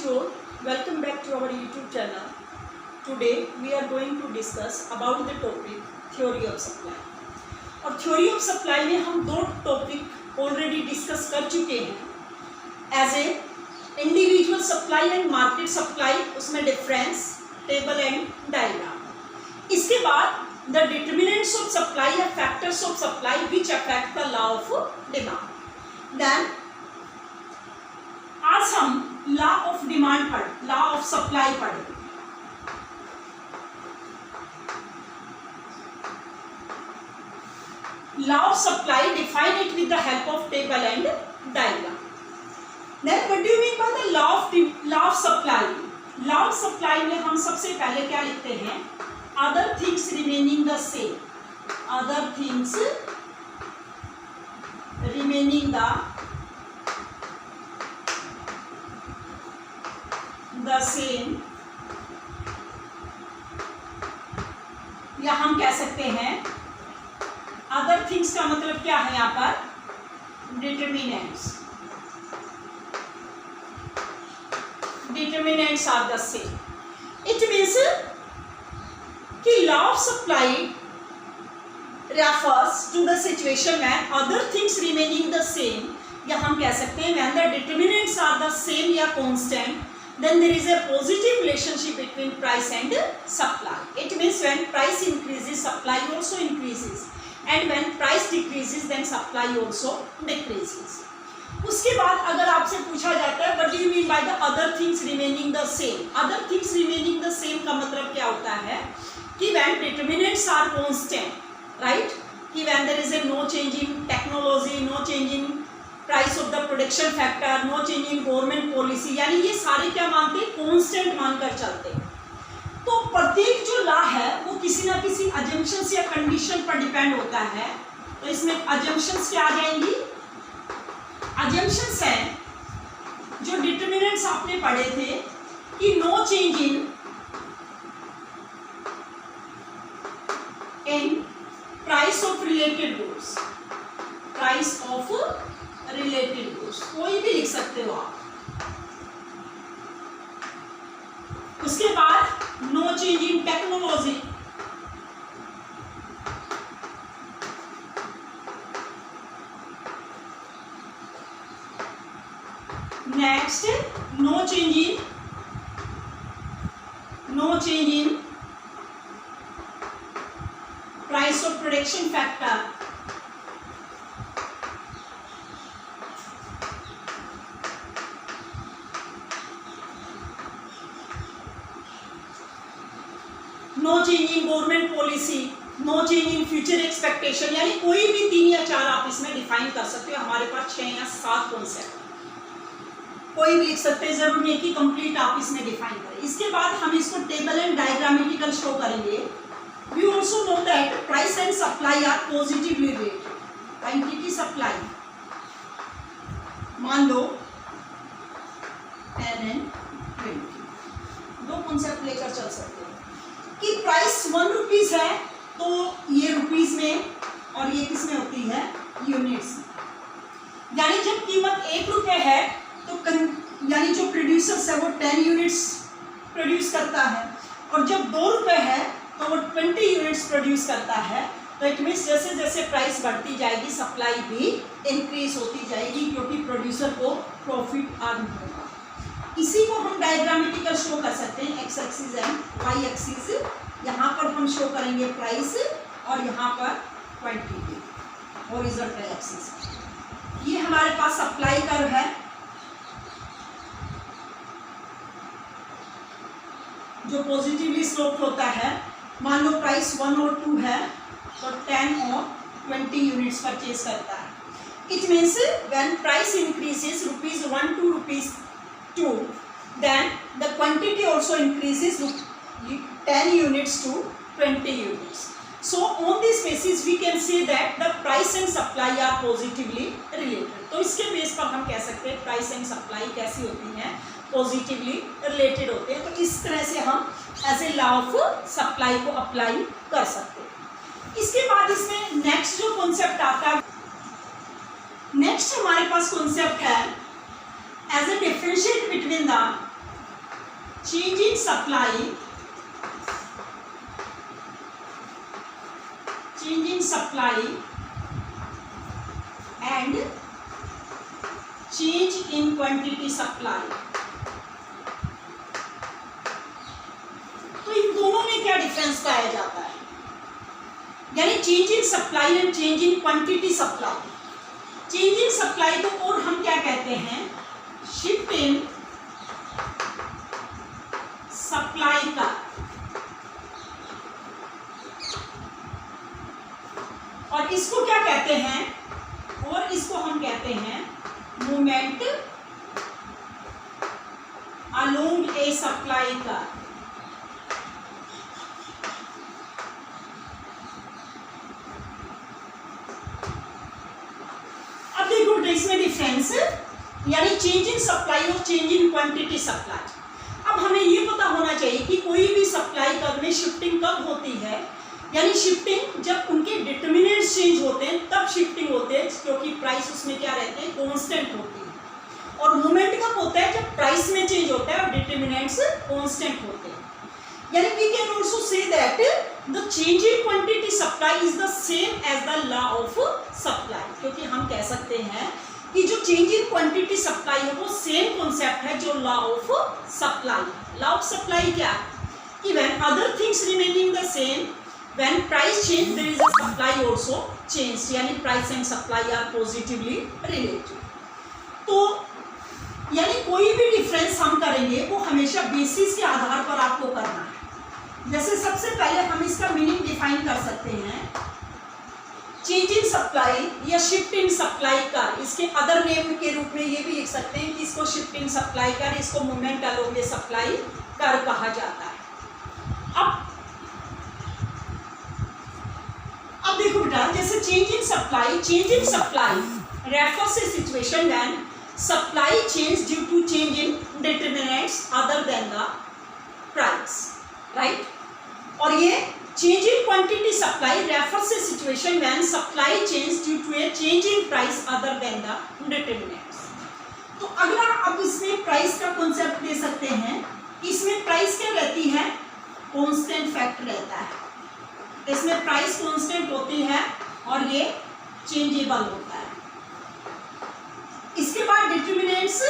all, welcome back to our YouTube channel. Today we are going to discuss about the topic theory of supply. और theory of supply में हम दो topic already discuss कर चुके हैं as a individual supply and market supply, उसमें difference, table and diagram. इसके बाद द डिटर्मिनेंट्स ऑफ सप्लाई या factors of supply which affect the law of demand. Then आज हम लॉ ऑफ डिमांड पढ़े, लॉ ऑफ सप्लाई पढ़े। Law of supply define it with the help of table and diagram. Then what do you mean by the law of supply? Law of supply में हम सबसे पहले क्या लिखते हैं? Other things remaining the same, other things remaining the same, या हम कह सकते हैं अदर थिंग्स का मतलब क्या है यहाँ पर? Determinants, determinants are the same. It means कि law of supply refers to the situation when other things remaining the same, या हम कह सकते हैं when the determinants are the same या constant, then there is a positive relationship between price and supply. It means when price increases, supply also increases, and when price decreases, then supply also decreases. उसके बाद अगर आपसे पूछा जाता है what do you mean by the other things remaining the same? Other things remaining the same का मतलब क्या होता है कि when determinants are constant, right? कि when there is a no change in technology, no change in price of the production factor, no change in government policy, यानी ये सारे क्या मानते हैं? कॉन्स्टेंट मानकर चलते हैं। तो प्रत्येक जो लॉ है वो किसी ना किसी अजम्पशंस या कंडीशन पर डिपेंड होता है। तो इसमें अजम्पशंस क्या आ जाएंगी? अजम्पशंस है जो डिटर्मिनेंट्स आपने पढ़े थे कि no change in price of related goods, price of related goods, कोई भी लिख सकते हो आप। उसके बाद no change in technology, next no change in price of production factor, no change in government policy, no change in future expectation, यानी कोई भी 3 या 4 आप इसमें डिफाइन कर सकते हो। हमारे पास 6 या 7 कॉन्सेप्ट, कोई भी लिख सकते हैं, जरूरी नहीं कि कंप्लीट आप इसमें डिफाइन करें। इसके बाद हम इसको टेबल एंड डायग्रामेटिकल शो करेंगे। We also know that price and supply are positively related. Quantity supply, मान लो 10 and 20, 2 कॉन्सेप्ट लेकर चल सकते हैं कि प्राइस 1 रुपीज है तो ये रुपीज में, और ये किस में होती है? यूनिट्स। यानी जब कीमत 1 रुपये है तो यानी जो प्रोड्यूसर्स है वो 10 यूनिट्स प्रोड्यूस करता है, और जब 2 रुपये है तो वो 20 यूनिट्स प्रोड्यूस करता है। तो इट मीन्स जैसे जैसे प्राइस बढ़ती जाएगी सप्लाई भी इंक्रीज होती जाएगी, क्योंकि प्रोड्यूसर को प्रॉफिट अर्न होगा। इसी को हम डायग्रामेटिकल शो कर सकते हैं, X axis and Y axis. यहाँ पर हम शो करेंगे प्राइस और यहाँ पर क्वांटिटी, हॉरिजॉन्टल एक्सिस। ये हमारे पास सप्लाई कर्व है जो पॉजिटिवली स्लोप होता है। मान लो प्राइस 1 और 2 है तो 10 और 20 यूनिट्स परचेज करता है। It means when price increases rupees 1 to rupees 2, then the quantity also increases 10 units to 20 units. So on this basis we can say that the price and supply are positively related. तो इसके base पर हम कह सकते हैं price and supply कैसी होती हैं? पॉजिटिवली रिलेटेड होते हैं। तो इस तरह से हम as a law of supply को अप्लाई कर सकते हैं। इसके बाद इसमें नेक्स्ट जो कॉन्सेप्ट आता है, नेक्स्ट हमारे पास कॉन्सेप्ट है as a differentiate between the change in supply and change in quantity supply। तो इन दोनों में क्या डिफरेंस पाया जाता है, यानी change in supply and change in quantity supply. Change in supply को और हम क्या कहते हैं, शिफ्ट इन सप्लाई का, और इसको क्या कहते हैं, और इसको हम कहते हैं मूवमेंट अलोंग ए सप्लाई का। अब देखो इसमें डिफरेंस, यानी चेंज इन सप्लाई और चेंज इन क्वांटिटी सप्लाई। अब हमें ये पता होना चाहिए कि कोई भी सप्लाई कर्व में शिफ्टिंग कब होती है, यानी शिफ्टिंग जब उनके डिटर्मिनेंट्स चेंज होते हैं तब शिफ्टिंग होते हैं, क्योंकि प्राइस उसमें क्या रहते हैं, कांस्टेंट होती है। और मूवमेंट कब होता है, जब प्राइस में चेंज होता है और डिटर्मिनेंट्स कांस्टेंट होते हैं। यानी we can also say that the change in quantity supply is the same as the law of supply, क्योंकि हम कह सकते हैं कि जो चेंज इन क्वांटिटी सप्लाई है वो सेम कॉन्सेप्ट है जो law of supply. Law of supply क्या है कि when other things remaining the same, when price change there is a supply also change, यानी price and supply are positively related। तो यानी कोई भी डिफरेंस हम करेंगे वो हमेशा बेसिस के आधार पर आपको करना है। जैसे सबसे पहले हम इसका मीनिंग डिफाइन कर सकते हैं, चेंज इन सप्लाई या शिफ्ट इन सप्लाई का, इसके अदर नेम के रूप में ये भी लिख सकते हैं कि इसको शिफ्ट इन सप्लाई कर, इसको मूवमेंट अलोंग ए सप्लाई कर कहा जाता है। अब देखो बेटा, जैसे change in supply refers a situation when supply change due to change in determinants other than the price, right. और ये change in quantity supply refers a situation when supply change due to a change in price other than the determinants. तो अगला अब इसमें price का concept दे सकते हैं, इसमें प्राइस क्या रहती है, कांस्टेंट फैक्टर रहता है। इसमें प्राइस कांस्टेंट होती है और ये चेंजेबल होता है। इसके बाद डिटरमिनेंट्स,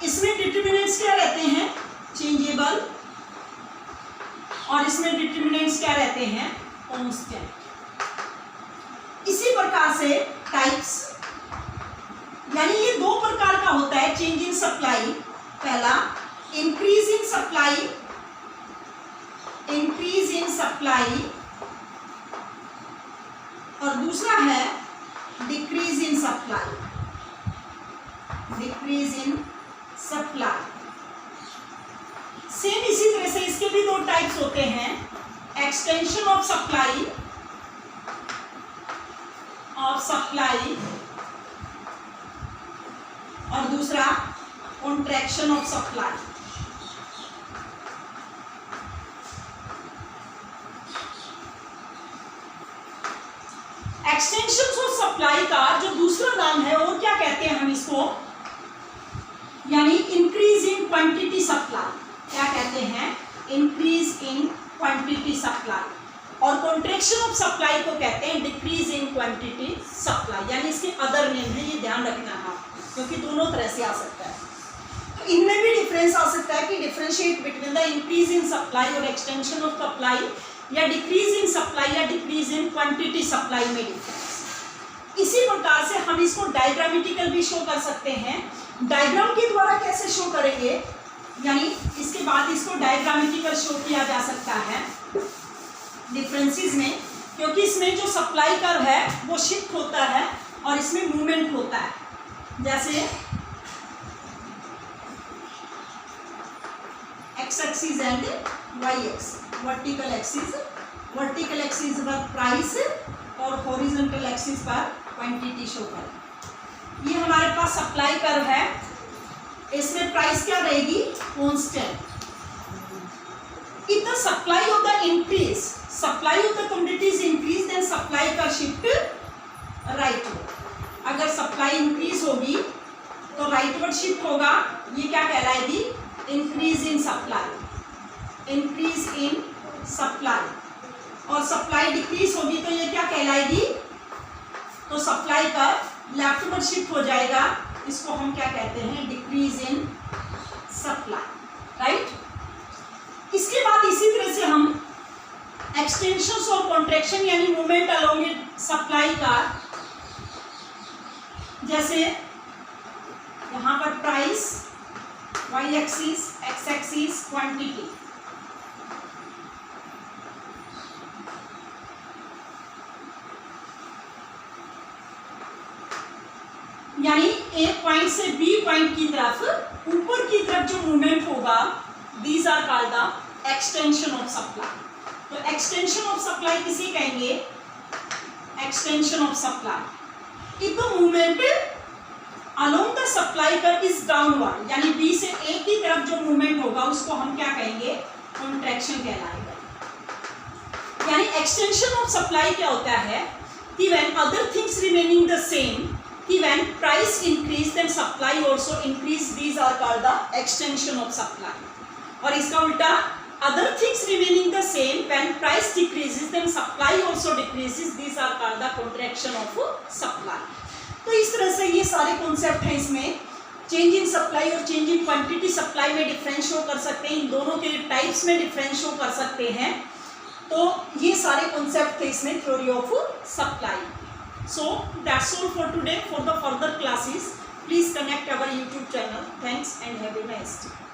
इसमें डिटरमिनेंट्स क्या रहते हैं, चेंजेबल, और इसमें डिटरमिनेंट्स क्या रहते हैं, कांस्टेंट। इसी प्रकार से टाइप्स, यानी ये दो प्रकार का होता है चेंज इन सप्लाई। पहला इंक्रीज इन सप्लाई, और दूसरा है डिक्रीज इन सप्लाई। सेम इसी तरह से इसके भी दो टाइप्स होते हैं, एक्सटेंशन ऑफ सप्लाई और दूसरा contraction of supply. Extension of supply का जो दूसरा नाम है और क्या कहते हैं हम इसको, यानी इंक्रीज इन क्वांटिटी सप्लाई। क्या कहते हैं, इंक्रीज इन क्वांटिटी सप्लाई। और कॉन्ट्रैक्शन ऑफ सप्लाई को कहते हैं डिक्रीज इन क्वांटिटी सप्लाई, यानी इसके अदर नेम है, ये ध्यान रखना है क्योंकि दोनों तरह से आ सकता है। तो इनमें भी डिफरेंस आ सकता है कि differentiate between the increase in supply और एक्सटेंशन ऑफ सप्लाई, या डिक्रीज इन सप्लाई या डिक्रीज इन क्वांटिटी सप्लाई में डिफरेंस। इसी प्रकार से हम इसको डायग्रामेटिकल भी शो कर सकते हैं। डायग्राम के द्वारा कैसे शो करेंगे, यानी इसके बाद इसको डायग्रामेटिकल शो किया जा सकता है डिफरेंसेस में, क्योंकि इसमें जो सप्लाई कर्व है वो शिफ्ट होता है और इसमें मूवमेंट होता है। जैसे X axis and Y axis, vertical axis पर प्राइस और हॉरिजॉन्टल एक्सिस पर क्वांटिटी शो करें। ये हमारे पास सप्लाई कर्व है, इसमें प्राइस क्या रहेगी, constant. If the supply of the increase, supply of the quantities increase, then supply का शिफ्ट राइट। अगर सप्लाई इंक्रीज होगी तो राइट राइटवर्ड शिफ्ट होगा, ये क्या कहलाएगी, increase in supply, increase in supply. और सप्लाई डिक्रीज होगी तो ये क्या कहलाएगी, तो सप्लाई का लेफ्टवर्ड शिफ्ट हो जाएगा, इसको हम क्या कहते हैं, डिक्रीज इन सप्लाई, राइट। इसके बाद इसी तरह से हम एक्सटेंशन और कॉन्ट्रैक्शन यानी मूवमेंट अलोंग सप्लाई का, जैसे यहाँ पर price Y axis, X axis quantity, यानी ए पॉइंट से बी पॉइंट की तरफ ऊपर की तरफ जो मूवमेंट होगा, these are called the extension of supply. तो एक्सटेंशन ऑफ सप्लाई किसे कहेंगे, extension of supply. If the movement along the supply curve is downward, यानी बी से ए की तरफ जो मूवमेंट होगा उसको हम क्या कहेंगे, कॉन्ट्रैक्शन कहलाएगा। यानी एक्सटेंशन ऑफ सप्लाई क्या होता है कि when other things remaining the same, कि when price increase then supply also increase, these are called the extension of supply। और इसका उल्टा, other things remaining the same when price decreases then supply also decreases, these are called the contraction of supply। तो इस तरह से ये सारे concept हैं इसमें। चेंज इन सप्लाई और चेंज इन क्वांटिटी सप्लाई में डिफरेंस शो कर सकते हैं, इन दोनों के टाइप्स में डिफरेंस शो कर सकते हैं। तो ये सारे कॉन्सेप्ट थे इसमें theory of supply. So that's all for today. For the further classes, please connect our YouTube channel. Thanks and have a nice day.